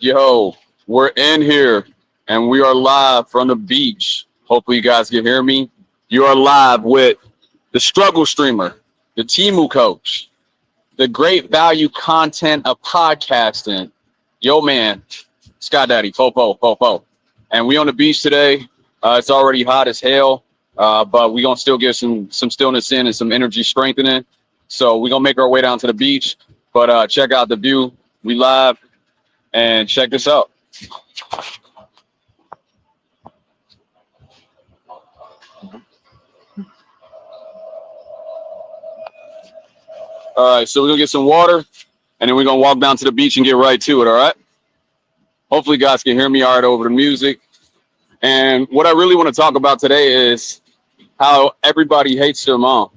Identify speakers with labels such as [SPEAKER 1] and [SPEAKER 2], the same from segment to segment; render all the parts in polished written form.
[SPEAKER 1] Yo, we're in here and we are live from the beach. Hopefully, you guys can hear me. You are live with the struggle streamer, the Timu coach, the great value content of podcasting. Yo, man, Sky Daddy, Fofo. And we on the beach today. It's already hot as hell, but we gonna still get some stillness in and some energy strengthening. So we gonna make our way down to the beach. But check out the view. We live and check this out. All right, so we're gonna get some water and then we're gonna walk down to the beach and get right to it. All right. Hopefully, you guys can hear me all right over the music. And what I really want to talk about today is how everybody hates their mom.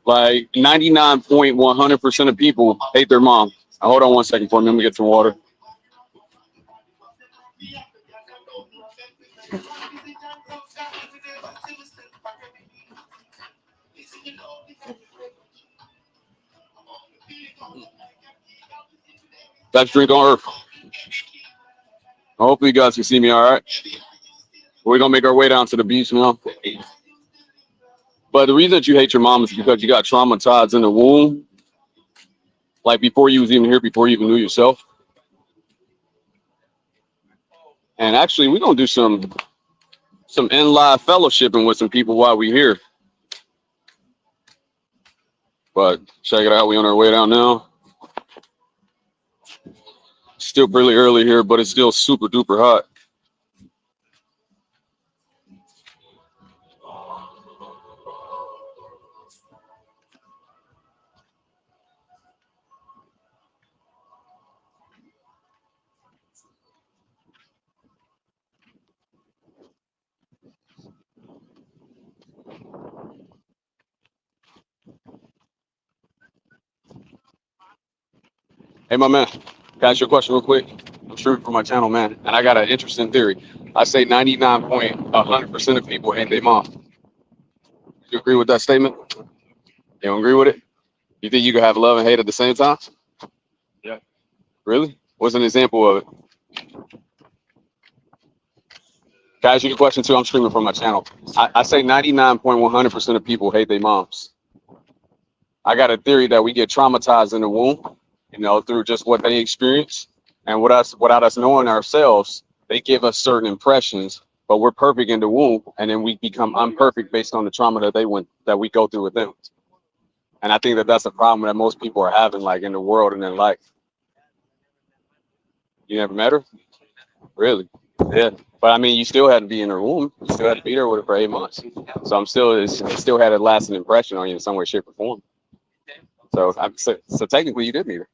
[SPEAKER 1] Like 99.100% of people hate their mom. Hold on one second for me. Let me get some water. Best drink on earth. Hopefully, you guys can see me all right. We're going to make our way down to the beach now. But the reason that you hate your mom is because you got traumatized in the womb. Like before you was even here, before you even knew yourself. And actually, we're going to do some in-live fellowshipping with some people while we're here. But check it out. We on our way down now. Still pretty early here, but it's still super duper hot. Hey, my man, can I ask you a question real quick? I'm streaming for my channel, man, and I got an interesting theory. I say 99.100% of people hate their mom. You agree with that statement? You don't agree with it? You think you can have love and hate at the same time?
[SPEAKER 2] Yeah.
[SPEAKER 1] Really? What's an example of it? Can I ask you a question too? I'm streaming from my channel. I say 99.100% of people hate their moms. I got a theory that we get traumatized in the womb, through just what they experience, and without us knowing ourselves, they give us certain impressions, but we're perfect in the womb, and then we become unperfect based on the trauma that we go through with them. And I think that that's a problem that most people are having, like in the world and in life. You never met her? Really? Yeah. But I mean, you still had to be in her womb. You still had to be there with her for 8 months. So it still had a lasting impression on you in some way, shape, or form. So technically, you did meet her.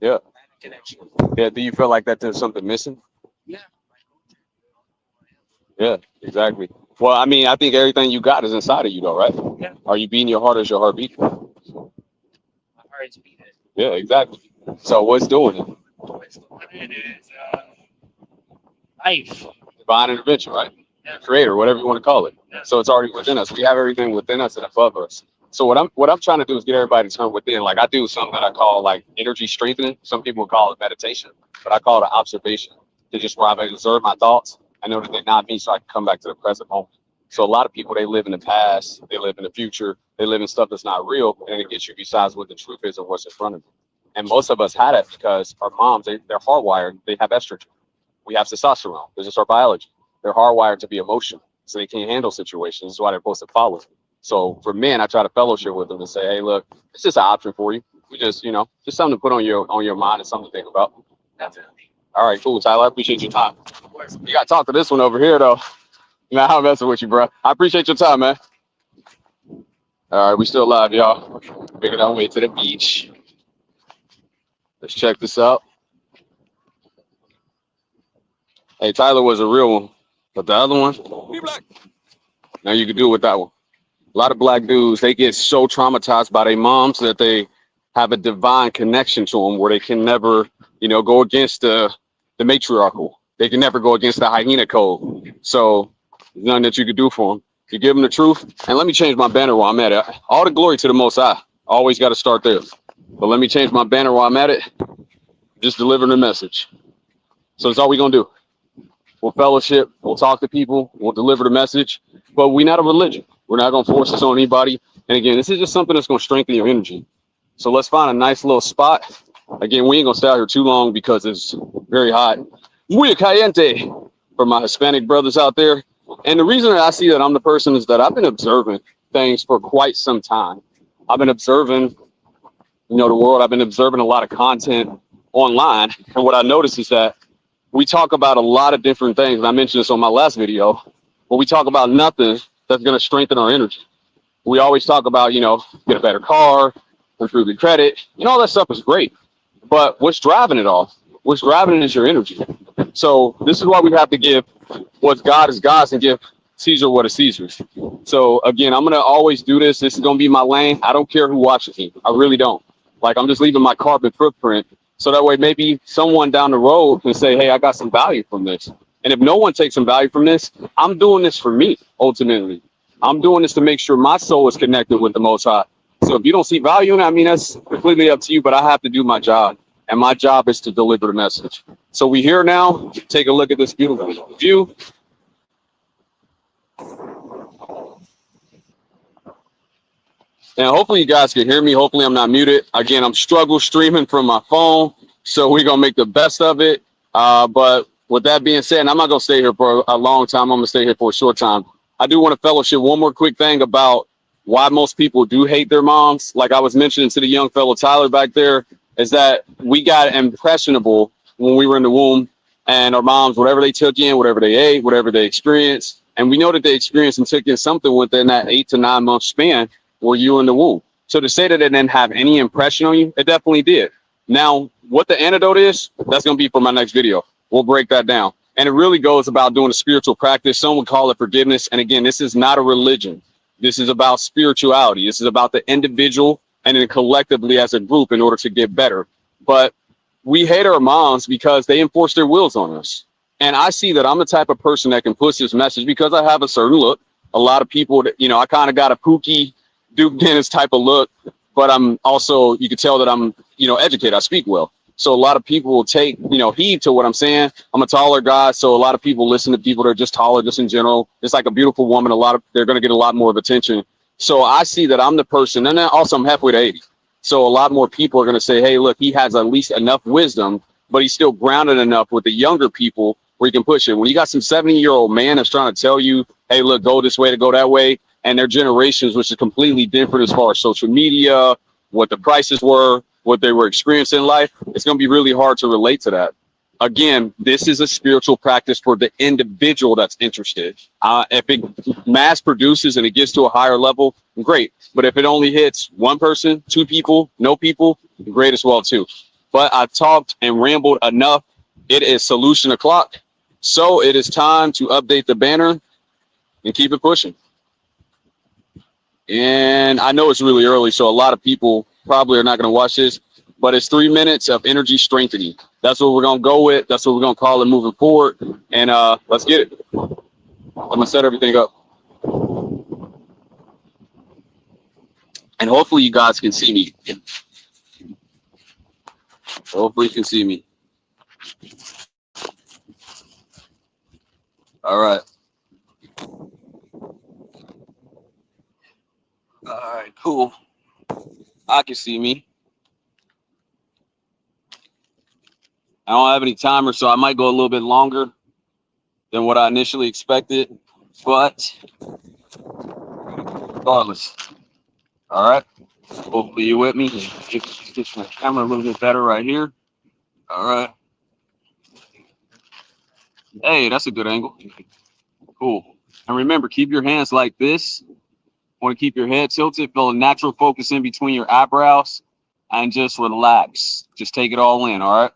[SPEAKER 1] Yeah. Yeah. Do you feel like that there's something missing? Yeah, exactly. Well, I mean, I think everything you got is inside of you, though, right?
[SPEAKER 2] Yeah.
[SPEAKER 1] Are you beating your heart as your heart beat?
[SPEAKER 2] My heart is beating.
[SPEAKER 1] Yeah, exactly. So what's doing it?
[SPEAKER 2] What's going on is life.
[SPEAKER 1] Divine intervention, right?
[SPEAKER 2] Yeah.
[SPEAKER 1] Creator, whatever you want to call it.
[SPEAKER 2] Yeah.
[SPEAKER 1] So it's already within us. We have everything within us and above us. So what I'm trying to do is get everybody to turn within. Like I do something that I call like energy strengthening. Some people call it meditation, but I call it observation. To just where I observe my thoughts. I know that they're not me, so I can come back to the present moment. So a lot of people, they live in the past, they live in the future, they live in stuff that's not real, and it gets you besides what the truth is and what's in front of you. And most of us had it because our moms, they're hardwired. They have estrogen. We have testosterone. This is our biology. They're hardwired to be emotional, so they can't handle situations. That's why they're supposed to follow. So for men, I try to fellowship with them and say, hey, look, it's just an option for you. We just, just something to put on your mind and something to think about.
[SPEAKER 2] Definitely.
[SPEAKER 1] All right, cool, Tyler. I appreciate your time.
[SPEAKER 2] Of course.
[SPEAKER 1] You gotta talk to this one over here, though. Nah, I'm messing with you, bro. I appreciate your time, man. All right, we still live, y'all. Making our way to the beach. Let's check this out. Hey, Tyler was a real one, but the other one, be black. Now you can do it with that one. A lot of black dudes, they get so traumatized by their moms that they have a divine connection to them where they can never, go against the matriarchal. They can never go against the hyena code. So there's nothing that you can do for them. You give them the truth. And let me change my banner while I'm at it. All the glory to the Most High. Always got to start there. But let me change my banner while I'm at it. just delivering the message. So that's all we're gonna do. We'll fellowship, we'll talk to people, we'll deliver the message, but we're not a religion. We're not gonna force this on anybody. And again, this is just something that's gonna strengthen your energy. So let's find a nice little spot. Again, we ain't gonna stay out here too long because it's very hot. Muy caliente for my Hispanic brothers out there. And the reason that I see that I'm the person is that I've been observing things for quite some time. I've been observing, the world. I've been observing a lot of content online. And what I noticed is that we talk about a lot of different things. And I mentioned this on my last video, but we talk about nothing that's going to strengthen our energy. We always talk about, get a better car, improve your credit, all that stuff is great. But what's driving it all? What's driving it is your energy. So this is why we have to give what's God is God's and give Caesar what is Caesar's. So again, I'm gonna always do this. This is gonna be my lane. I don't care who watches me. I really don't. Like I'm just leaving my carbon footprint. So that way maybe someone down the road can say, hey, I got some value from this. And if no one takes some value from this, I'm doing this for me, ultimately. I'm doing this to make sure my soul is connected with the Most High. So if you don't see value in it, I mean, that's completely up to you, but I have to do my job. And my job is to deliver the message. So we here now. Take a look at this beautiful view. And hopefully you guys can hear me. Hopefully I'm not muted. Again, I'm struggle streaming from my phone. So we're going to make the best of it. But with that being said, I'm not going to stay here for a long time. I'm going to stay here for a short time. I do want to fellowship one more quick thing about why most people do hate their moms. Like I was mentioning to the young fellow Tyler back there, is that we got impressionable when we were in the womb, and our moms, whatever they took in, whatever they ate, whatever they experienced, and we know that they experienced and took in something within that 8 to 9 month span were you in the womb. So to say that it didn't have any impression on you, it definitely did. Now, what the antidote is, that's going to be for my next video. We'll break that down. And it really goes about doing a spiritual practice. Some would call it forgiveness. And again, this is not a religion. This is about spirituality. This is about the individual and then collectively as a group in order to get better. But we hate our moms because they enforce their wills on us. And I see that I'm the type of person that can push this message because I have a certain look. A lot of people that, I kind of got a Pookie Duke Dennis type of look, but I'm also, you can tell that I'm, educated. I speak well. So a lot of people will take, heed to what I'm saying. I'm a taller guy. So a lot of people listen to people that are just taller, just in general. It's like a beautiful woman. They're going to get a lot more of attention. So I see that I'm the person. And then also I'm halfway to 80. So a lot more people are going to say, hey, look, he has at least enough wisdom, but he's still grounded enough with the younger people where he can push it. When you got some 70-year-old man that's trying to tell you, hey, look, go this way to go that way, and their generations, which is completely different as far as social media, what the prices were, what they were experiencing in life, it's going to be really hard to relate to that. Again, this is a spiritual practice for the individual that's interested. If it mass produces and it gets to a higher level, great. But if it only hits one person, two people, no people, great as well too. But I talked and rambled enough. It is solution o'clock. So it is time to update the banner and keep it pushing. And I know it's really early, so a lot of people probably are not going to watch this, but it's 3 minutes of energy strengthening. That's what we're going to go with. That's what we're going to call it moving forward. And let's get it. I'm going to set everything up. And hopefully you guys can see me. Hopefully you can see me. All right. All right, cool. I can see me. I don't have any timer, so I might go a little bit longer than what I initially expected, but regardless. All right. Hopefully you're with me. Get my camera a little bit better right here. All right. Hey, that's a good angle. Cool. And remember, keep your hands like this. Want to keep your head tilted, feel a natural focus in between your eyebrows, and just relax. Just take it all in, all right?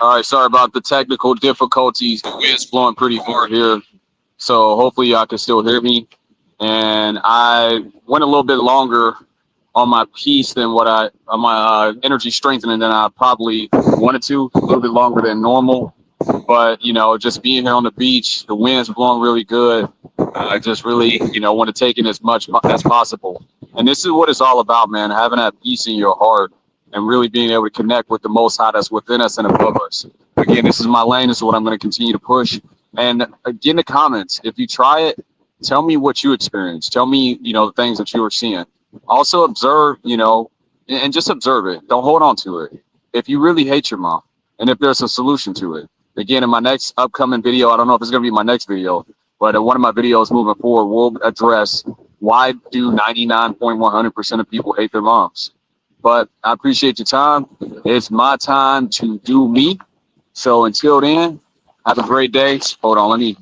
[SPEAKER 1] All right, sorry about the technical difficulties. The wind's blowing pretty hard here, so hopefully y'all can still hear me. And I went a little bit longer on my piece than what I on my energy strengthening than I probably wanted to, a little bit longer than normal. But just being here on the beach, the wind's blowing really good. I just really want to take in as much as possible. And this is what it's all about, man. Having that peace in your heart and really being able to connect with the Most High that's within us and above us. Again, this is my lane. This is what I'm going to continue to push. And get in the comments. If you try it, tell me what you experienced. Tell me, the things that you were seeing. Also observe, and just observe it. Don't hold on to it. If you really hate your mom, and if there's a solution to it. Again, in my next upcoming video, I don't know if it's going to be my next video, but one of my videos moving forward will address why do 99.100% of people hate their moms. But I appreciate your time. It's my time to do me. So until then, have a great day. Hold on, let me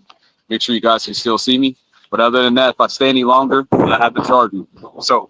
[SPEAKER 1] make sure you guys can still see me. But other than that, if I stay any longer, I have to charge you. So.